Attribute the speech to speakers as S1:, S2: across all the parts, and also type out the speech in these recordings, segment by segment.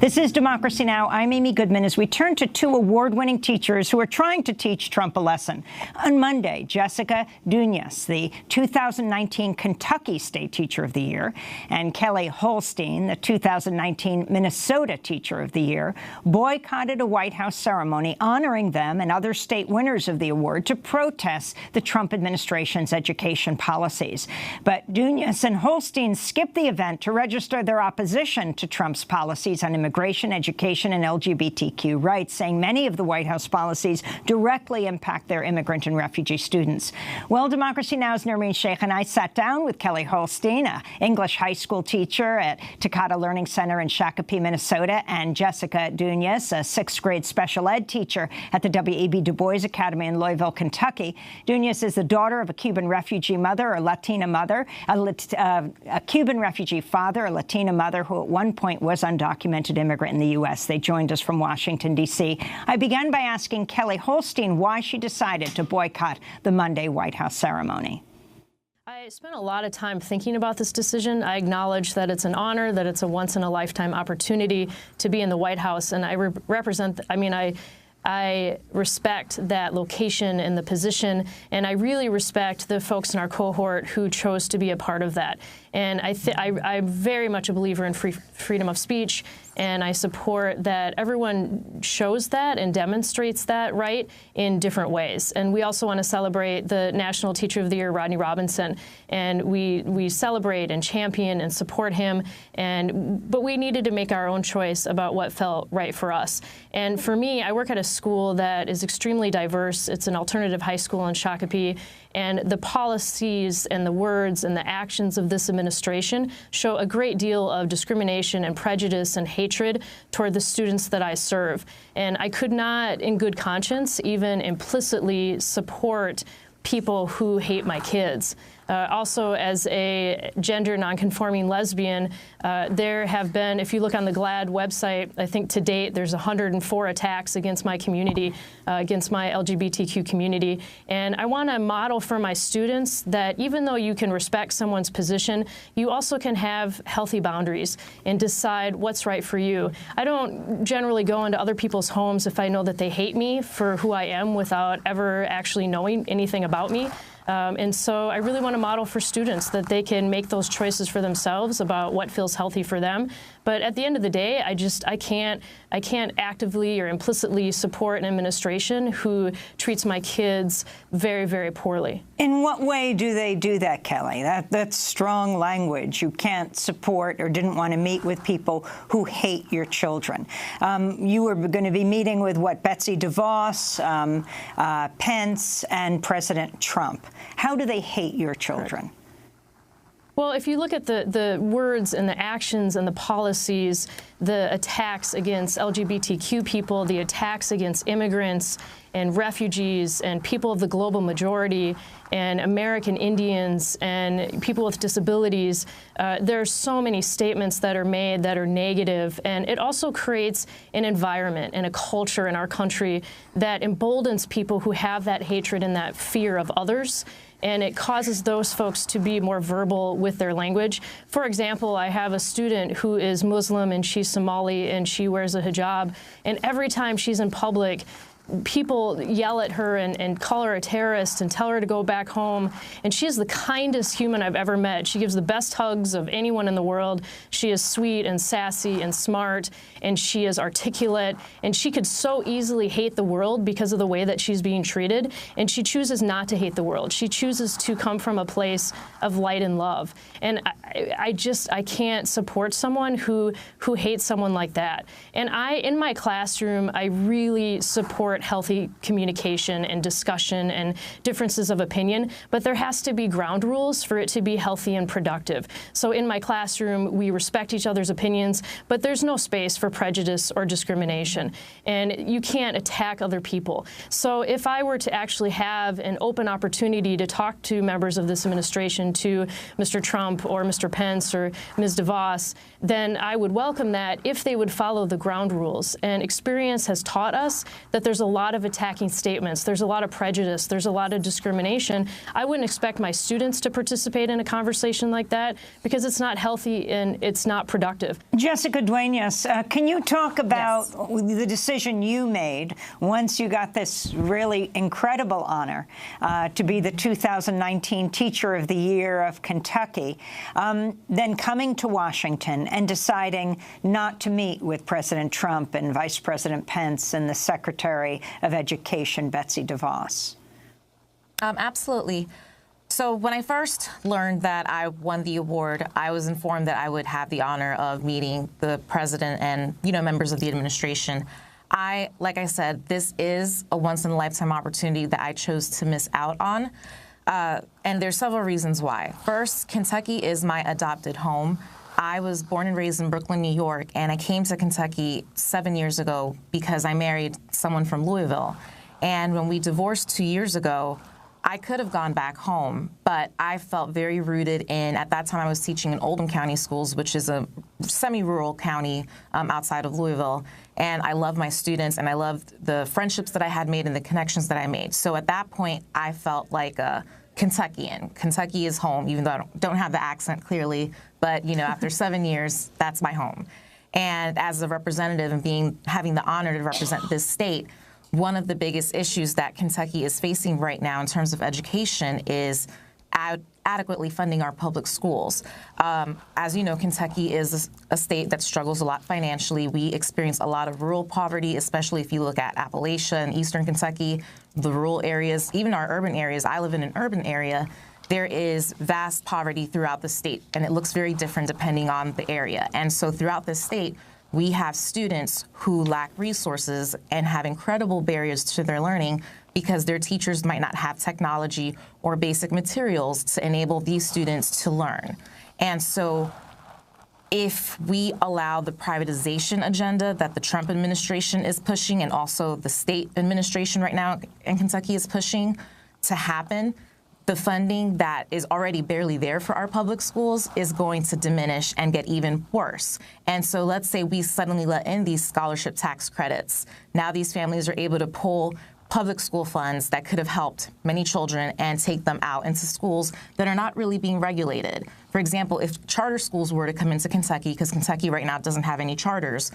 S1: This is Democracy Now! I'm Amy Goodman as we turn to two award-winning teachers who are trying to teach Trump a lesson. On Monday, Jessica Dueñas, the 2019 Kentucky State Teacher of the Year, and Kelly Holstine, the 2019 Minnesota Teacher of the Year, boycotted a White House ceremony honoring them and other state winners of the award to protest the Trump administration's education policies. But Dueñas and Holstine skipped the event to register their opposition to Trump's policies on immigration, education, and LGBTQ rights, saying many of the White House policies directly impact their immigrant and refugee students. Well, Democracy Now's Nermeen Sheikh and I sat down with Kelly Holstine, an English high school teacher at Takata Learning Center in Shakopee, Minnesota, and Jessica Dueñas, a sixth-grade special ed teacher at the W.E.B. Du Bois Academy in Louisville, Kentucky. Dueñas is the daughter of a Cuban refugee mother, a Latina mother, a Cuban refugee father, a Latina mother who at one point was undocumented immigrant in the U.S. They joined us from Washington, D.C. I began by asking Kelly Holstine why she decided to boycott the Monday White House ceremony.
S2: I spent a lot of time thinking about this decision. I acknowledge that it's an honor, that it's a once-in-a-lifetime opportunity to be in the White House, and I I respect that location and the position, and I really respect the folks in our cohort who chose to be a part of that. And I'm very much a believer in freedom of speech, and I support that everyone shows that and demonstrates that right in different ways. And we also want to celebrate the National Teacher of the Year, Rodney Robinson, and we celebrate and champion and support him. But we needed to make our own choice about what felt right for us. And for me, I work at a school that is extremely diverse. It's an alternative high school in Shakopee. And the policies and the words and the actions of this administration show a great deal of discrimination and prejudice and hatred toward the students that I serve. And I could not, in good conscience, even implicitly support people who hate my kids. Also, as a gender nonconforming lesbian, there have been, if you look on the GLAAD website, I think to date there's 104 attacks against my community, against my LGBTQ community. And I want to model for my students that even though you can respect someone's position, you also can have healthy boundaries and decide what's right for you. I don't generally go into other people's homes if I know that they hate me for who I am without ever actually knowing anything about me. And so I really want to model for students that they can make those choices for themselves about what feels healthy for them. But at the end of the day, I can't actively or implicitly support an administration who treats my kids very, very poorly.
S1: In what way do they do that, Kelly? That's strong language. You can't support or didn't want to meet with people who hate your children. You were going to be meeting with, what, Betsy DeVos, Pence, and President Trump. How do they hate your children?
S2: Right. Well, if you look at the words and the actions and the policies, the attacks against LGBTQ people, the attacks against immigrants and refugees and people of the global majority and American Indians and people with disabilities, there are so many statements that are made that are negative, and it also creates an environment and a culture in our country that emboldens people who have that hatred and that fear of others. And it causes those folks to be more verbal with their language. For example, I have a student who is Muslim and she's Somali and she wears a hijab, and every time she's in public, people yell at her and call her a terrorist and tell her to go back home. And she is the kindest human I've ever met. She gives the best hugs of anyone in the world. She is sweet and sassy and smart, and she is articulate. And she could so easily hate the world because of the way that she's being treated. And she chooses not to hate the world. She chooses to come from a place of light and love. And I can't support someone who hates someone like that. And in my classroom, I really support healthy communication and discussion and differences of opinion, but there has to be ground rules for it to be healthy and productive. So in my classroom, we respect each other's opinions, but there's no space for prejudice or discrimination, and you can't attack other people. So if I were to actually have an open opportunity to talk to members of this administration, to Mr. Trump or Mr. Pence or Ms. DeVos, then I would welcome that if they would follow the ground rules. And experience has taught us that there's a lot of attacking statements. There's a lot of prejudice. There's a lot of discrimination. I wouldn't expect my students to participate in a conversation like that because it's not healthy and it's not productive.
S1: Jessica Dueñas, can you talk about the decision you made once you got this really incredible honor to be the 2019 Teacher of the Year of Kentucky, then coming to Washington and deciding not to meet with President Trump and Vice President Pence and the Secretary of Education, Betsy DeVos?
S3: Absolutely. So when I first learned that I won the award, I was informed that I would have the honor of meeting the president and, members of the administration. Like I said, this is a once-in-a-lifetime opportunity that I chose to miss out on. And there's several reasons why. First, Kentucky is my adopted home. I was born and raised in Brooklyn, New York, and I came to Kentucky 7 years ago because I married someone from Louisville. And when we divorced 2 years ago, I could have gone back home, but I felt very rooted in, at that time I was teaching in Oldham County Schools, which is a semi-rural county outside of Louisville. And I loved my students, and I loved the friendships that I had made and the connections that I made. So at that point, I felt like a Kentuckian. Kentucky is home, even though I don't have the accent clearly. But, after 7 years, that's my home. And as a representative and having the honor to represent this state, one of the biggest issues that Kentucky is facing right now in terms of education is adequately funding our public schools. As you know, Kentucky is a state that struggles a lot financially. We experience a lot of rural poverty, especially if you look at Appalachia and eastern Kentucky, the rural areas, even our urban areas. I live in an urban area. There is vast poverty throughout the state, and it looks very different depending on the area. And so throughout the state, we have students who lack resources and have incredible barriers to their learning because their teachers might not have technology or basic materials to enable these students to learn. And so if we allow the privatization agenda that the Trump administration is pushing and also the state administration right now in Kentucky is pushing to happen, the funding that is already barely there for our public schools is going to diminish and get even worse. And so let's say we suddenly let in these scholarship tax credits. Now these families are able to pull public school funds that could have helped many children and take them out into schools that are not really being regulated. For example, if charter schools were to come into Kentucky, because Kentucky right now doesn't have any charters,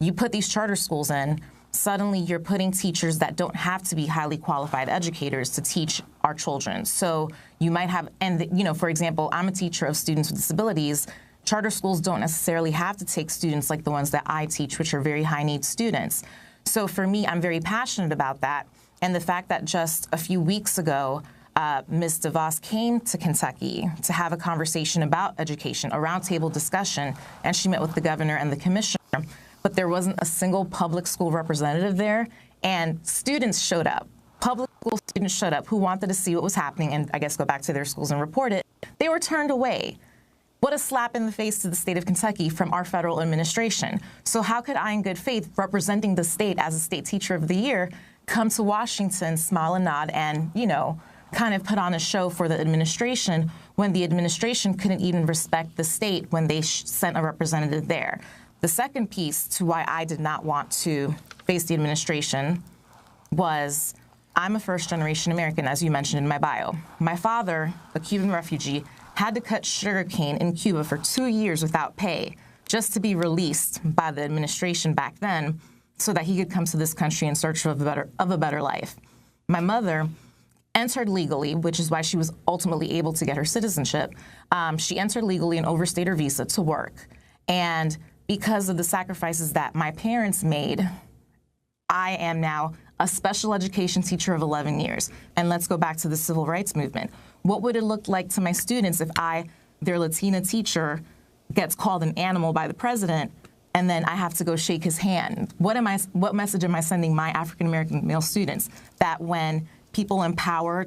S3: you put these charter schools in, suddenly you're putting teachers that don't have to be highly qualified educators to teach our children. So you might have, for example, I'm a teacher of students with disabilities. Charter schools don't necessarily have to take students like the ones that I teach, which are very high-need students. So for me, I'm very passionate about that. And the fact that just a few weeks ago, Ms. DeVos came to Kentucky to have a conversation about education, a roundtable discussion, and she met with the governor and the commissioner. But there wasn't a single public school representative there, and students showed up. Public school students showed up who wanted to see what was happening and, I guess, go back to their schools and report it. They were turned away. What a slap in the face to the state of Kentucky from our federal administration. So how could I, in good faith, representing the state as a state teacher of the year, come to Washington, smile and nod, and, kind of put on a show for the administration when the administration couldn't even respect the state when they sent a representative there? The second piece to why I did not want to face the administration was I'm a first-generation American, as you mentioned in my bio. My father, a Cuban refugee, had to cut sugarcane in Cuba for 2 years without pay just to be released by the administration back then so that he could come to this country in search of a better life. My mother entered legally, which is why she was ultimately able to get her citizenship. She entered legally and overstayed her visa to work. And because of the sacrifices that my parents made, I am now a special education teacher of 11 years. And let's go back to the civil rights movement. What would it look like to my students if their Latina teacher, gets called an animal by the president, and then I have to go shake his hand? What message am I sending my African-American male students? That when people in power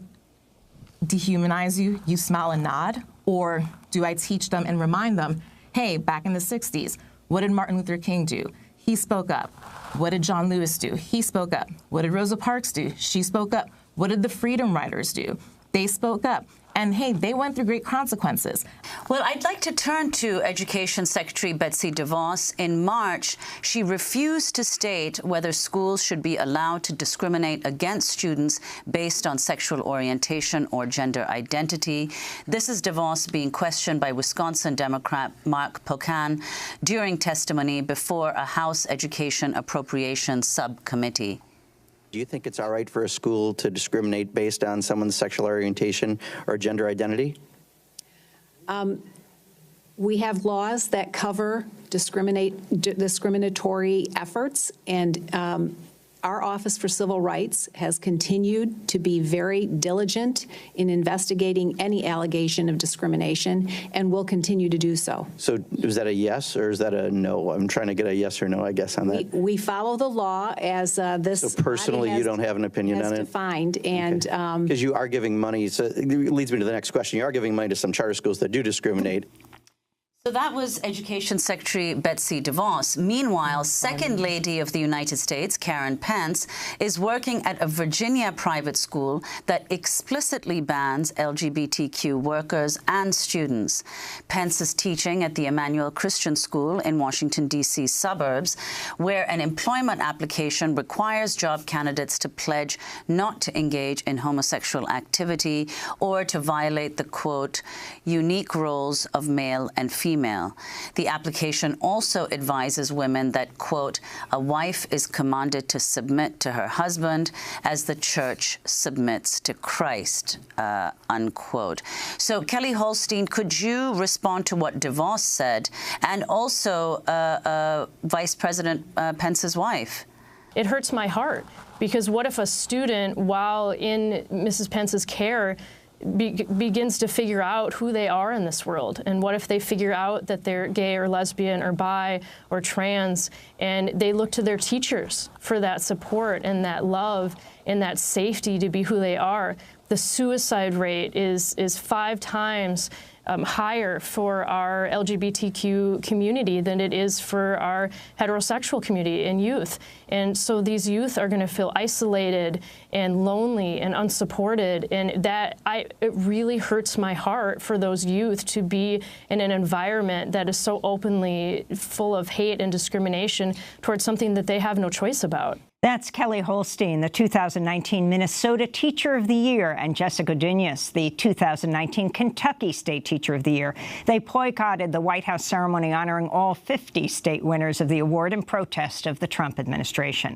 S3: dehumanize you, you smile and nod? Or do I teach them and remind them, hey, back in the 60s, what did Martin Luther King do? He spoke up. What did John Lewis do? He spoke up. What did Rosa Parks do? She spoke up. What did the Freedom Riders do? They spoke up. And hey, they went through great consequences.
S4: Well, I'd like to turn to Education Secretary Betsy DeVos. In March, she refused to state whether schools should be allowed to discriminate against students based on sexual orientation or gender identity. This is DeVos being questioned by Wisconsin Democrat Mark Pocan during testimony before a House Education Appropriations Subcommittee.
S5: Do you think it's all right for a school to discriminate based on someone's sexual orientation or gender identity?
S6: We have laws that cover discriminatory efforts, and our Office for Civil Rights has continued to be very diligent in investigating any allegation of discrimination and will continue to do so.
S5: So is that a yes or is that a no? I'm trying to get a yes or no, I guess, on that.
S6: We follow the law as this
S5: So personally, you don't have an opinion on it?
S6: Defined, and
S5: because you are giving money, so it leads me to the next question. You are giving money to some charter schools that do discriminate.
S4: So that was Education Secretary Betsy DeVos. Meanwhile, Second Lady of the United States, Karen Pence, is working at a Virginia private school that explicitly bans LGBTQ workers and students. Pence is teaching at the Emmanuel Christian School in Washington, D.C. suburbs, where an employment application requires job candidates to pledge not to engage in homosexual activity or to violate the, quote, unique roles of male and female. The application also advises women that, quote, a wife is commanded to submit to her husband as the church submits to Christ, unquote. So, Kelly Holstine, could you respond to what DeVos said and also Vice President Pence's wife?
S2: It hurts my heart, because what if a student, while in Mrs. Pence's care, begins to figure out who they are in this world? And what if they figure out that they're gay or lesbian or bi or trans, and they look to their teachers for that support and that love and that safety to be who they are? The suicide rate is 5 times higher for our LGBTQ community than it is for our heterosexual community and youth. And so these youth are going to feel isolated and lonely and unsupported, and it really hurts my heart for those youth to be in an environment that is so openly full of hate and discrimination towards something that they have no choice about.
S1: That's Kelly Holstine, the 2019 Minnesota Teacher of the Year, and Jessica Dueñas, the 2019 Kentucky State Teacher of the Year. They boycotted the White House ceremony honoring all 50 state winners of the award in protest of the Trump administration.